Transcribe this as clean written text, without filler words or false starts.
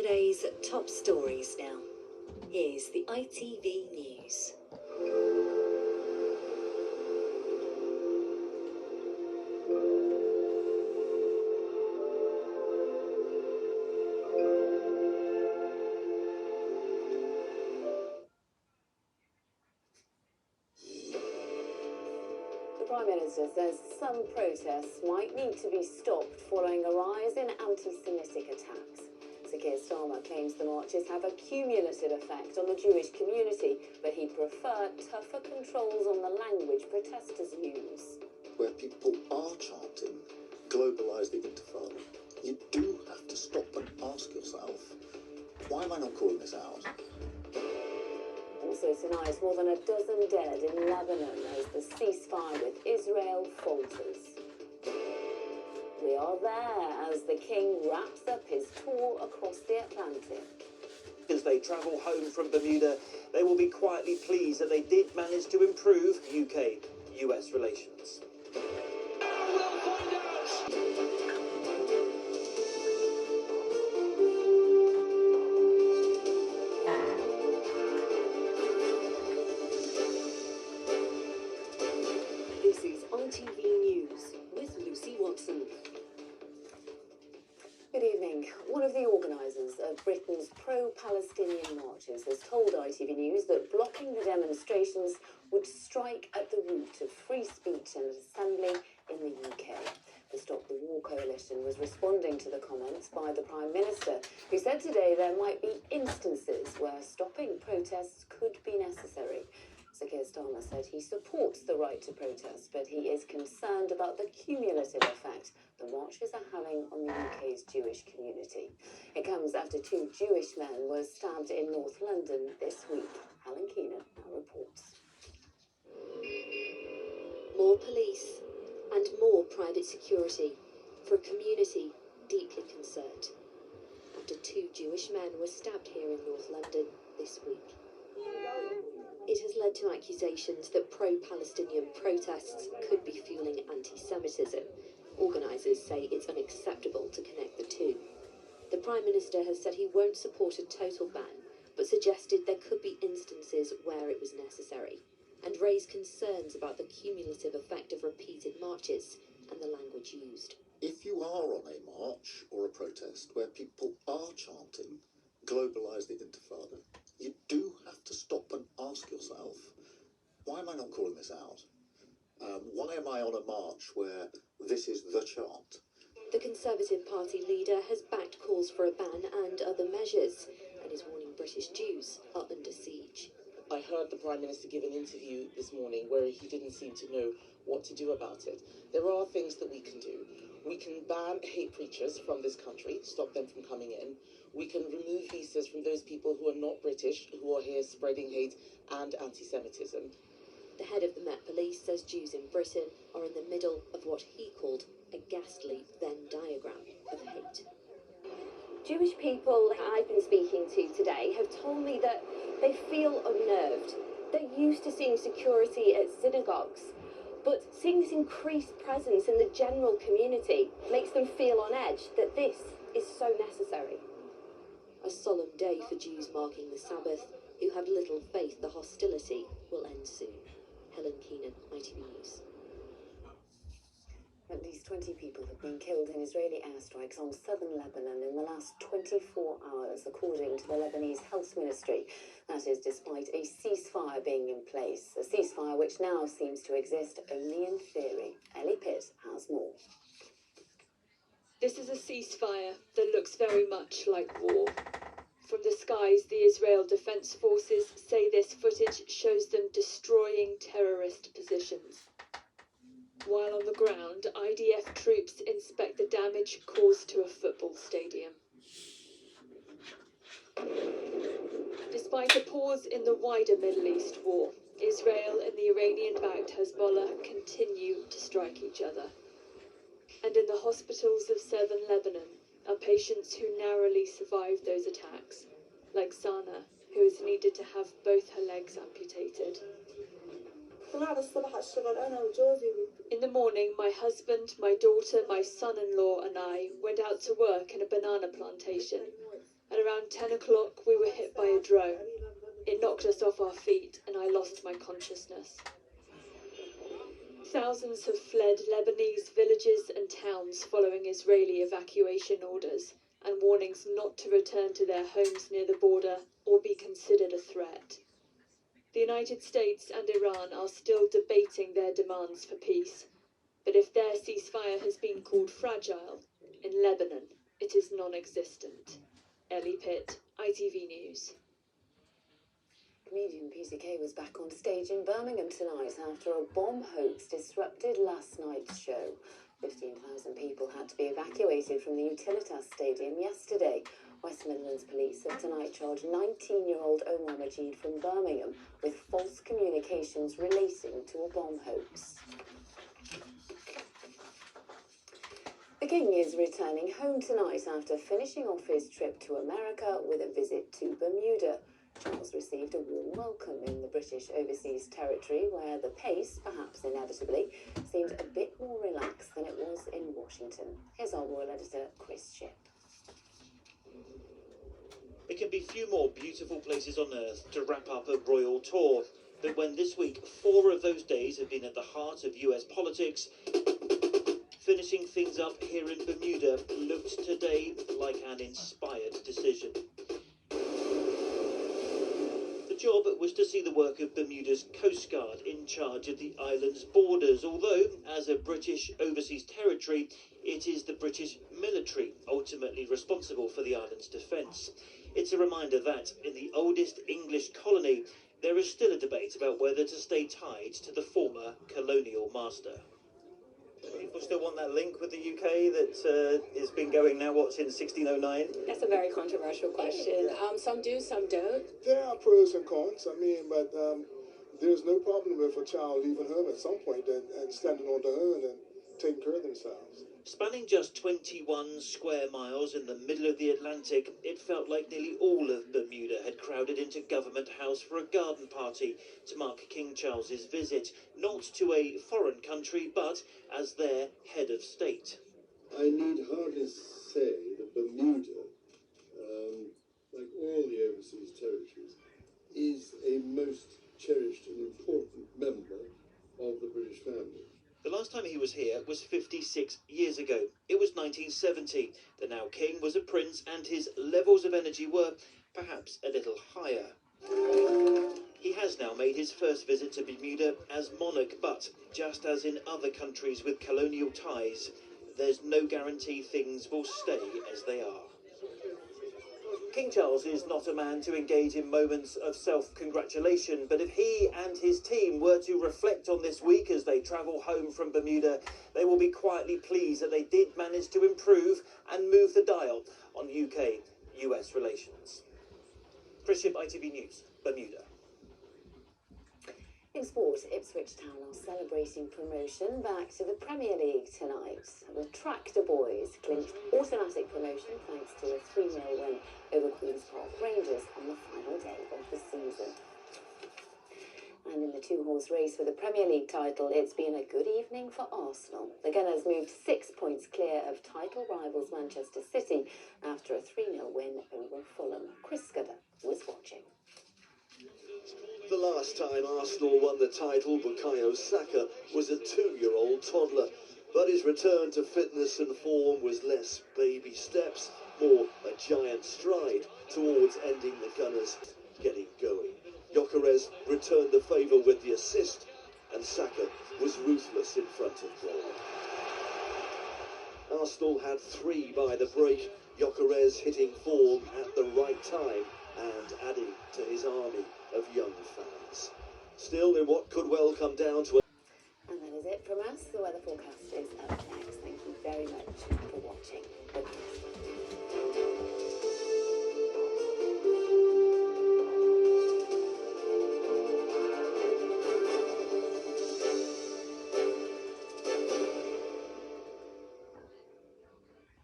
Today's top stories now. Here's the ITV News. The Prime Minister says some protests might need to be stopped following a rise in anti-Semitic attacks. Sir Keir Starmer claims the marches have a cumulative effect on the Jewish community, but he'd prefer tougher controls on the language protesters use. Where people are chanting, globalise the intifada, you do have to stop and ask yourself, why am I not calling this out? Also tonight, more than a dozen dead in Lebanon as the ceasefire with Israel falters. We are there as the King wraps up his tour across the Atlantic. As they travel home from Bermuda, they will be quietly pleased that they did manage to improve UK-US relations. We'll find out! This is ITV News with Lucy Watson. Good evening. One of the organisers of Britain's pro-Palestinian marches has told ITV News that blocking the demonstrations would strike at the root of free speech and assembly in the UK. The Stop the War coalition was responding to the comments by the Prime Minister, who said today there might be instances where stopping protests could be necessary. Sir Keir Starmer said he supports the right to protest, but he is concerned about the cumulative effect the marches are having on the UK's Jewish community. It comes after two Jewish men were stabbed in North London this week. Helen Keenan now reports. More police and more private security for a community deeply concerned after two Jewish men were stabbed here in North London this week. It has led to accusations that pro-Palestinian protests could be fueling anti-Semitism. Organisers say it's unacceptable to connect the two. The Prime Minister has said he won't support a total ban, but suggested there could be instances where it was necessary, and raised concerns about the cumulative effect of repeated marches and the language used. If you are on a march or a protest where people are chanting, globalise the intifada, you do have to stop and ask yourself, why am I not calling this out? Why am I on a march where this is the chant? The Conservative Party leader has backed calls for a ban and other measures, and is warning British Jews are under siege. I heard the Prime Minister give an interview this morning where he didn't seem to know what to do about it. There are things that we can do. We can ban hate preachers from this country, stop them from coming in. We can remove visas from those people who are not British, who are here spreading hate and anti-Semitism. The head of the Met Police says Jews in Britain are in the middle of what he called a ghastly Venn diagram of hate. Jewish people I've been speaking to today have told me that they feel unnerved. They're used to seeing security at synagogues, but seeing this increased presence in the general community makes them feel on edge that this is so necessary. A solemn day for Jews marking the Sabbath, who have little faith the hostility will end soon. Helen Keenan, ITV News. At least 20 people have been killed in Israeli airstrikes on southern Lebanon in the last 24 hours, according to the Lebanese Health Ministry. That is despite a ceasefire being in place, a ceasefire which now seems to exist only in theory. Ellie Pitt has more. This is a ceasefire that looks very much like war. From the skies, the Israel Defense Forces say this footage shows them destroying terrorist positions. While on the ground, IDF troops inspect the damage caused to a football stadium. Despite a pause in the wider Middle East war, Israel and the Iranian-backed Hezbollah continue to strike each other. And in the hospitals of southern Lebanon are patients who narrowly survived those attacks, like Sana, who is needed to have both her legs amputated. In the morning, my husband, my daughter, my son-in-law and I went out to work in a banana plantation. At around Around 10 o'clock, we were hit by a drone. It knocked us off our feet, and I lost my consciousness. Thousands have fled Lebanese villages and towns following Israeli evacuation orders and warnings not to return to their homes near the border or be considered a threat. The United States and Iran are still debating their demands for peace, but if their ceasefire has been called fragile, in Lebanon it is non-existent. Ellie Pitt, ITV News. Comedian Peter Kay was back on stage in Birmingham tonight after a bomb hoax disrupted last night's show. 15,000 people had to be evacuated from the Utilitas Stadium yesterday. West Midlands Police have tonight charged 19-year-old Omar Majid from Birmingham with false communications relating to a bomb hoax. The King is returning home tonight after finishing off his trip to America with a visit to Bermuda. Charles received a warm welcome in the British Overseas Territory, where the pace, perhaps inevitably, seemed a bit more relaxed than it was in Washington. Here's our royal editor, Chris Shipp. There can be few more beautiful places on earth to wrap up a royal tour, but when this week 4 of those days have been at the heart of US politics, finishing things up here in Bermuda looked today like an inspired decision. The job was to see the work of Bermuda's Coast Guard in charge of the island's borders, although, as a British Overseas Territory, it is the British military ultimately responsible for the island's defence. It's a reminder that, in the oldest English colony, there is still a debate about whether to stay tied to the former colonial master. People still want that link with the UK that has been going now, since 1609? That's a very controversial question. Some do, some don't. There are pros and cons. But there's no problem with a child leaving home at some point and standing on their own and taking care of themselves. Spanning just 21 square miles in the middle of the Atlantic, it felt like nearly all of Bermuda had crowded into Government House for a garden party to mark King Charles's visit, not to a foreign country, but as their head of state. I need hardly say that Bermuda, like all the overseas territories, is a most cherished and important member of the British family. The last time he was here was 56 years ago. It was 1970. The now king was a prince and his levels of energy were perhaps a little higher. He has now made his first visit to Bermuda as monarch, but just as in other countries with colonial ties, there's no guarantee things will stay as they are. King Charles is not a man to engage in moments of self-congratulation, but if he and his team were to reflect on this week as they travel home from Bermuda, they will be quietly pleased that they did manage to improve and move the dial on UK-US relations. Chris Shipp, ITV News, Bermuda. In sport, Ipswich Town are celebrating promotion back to the Premier League tonight. The Tractor Boys clinched automatic promotion thanks to a 3-0 win over Queen's Park Rangers on the final day of the season. And in the 2-horse race for the Premier League title, it's been a good evening for Arsenal. The Gunners moved 6 points clear of title rivals Manchester City after a 3-0 win over Fulham. Chris Scudder was watching. The last time Arsenal won the title, Bukayo Saka was a 2-year-old toddler, but his return to fitness and form was less baby steps, more a giant stride towards ending the Gunners getting going. Gyökeres returned the favour with the assist, and Saka was ruthless in front of goal. Arsenal had 3 by the break, Gyökeres hitting form at the right time and adding to his army of young fans. Still, in what could well come down to a... And that is it from us, the weather forecast.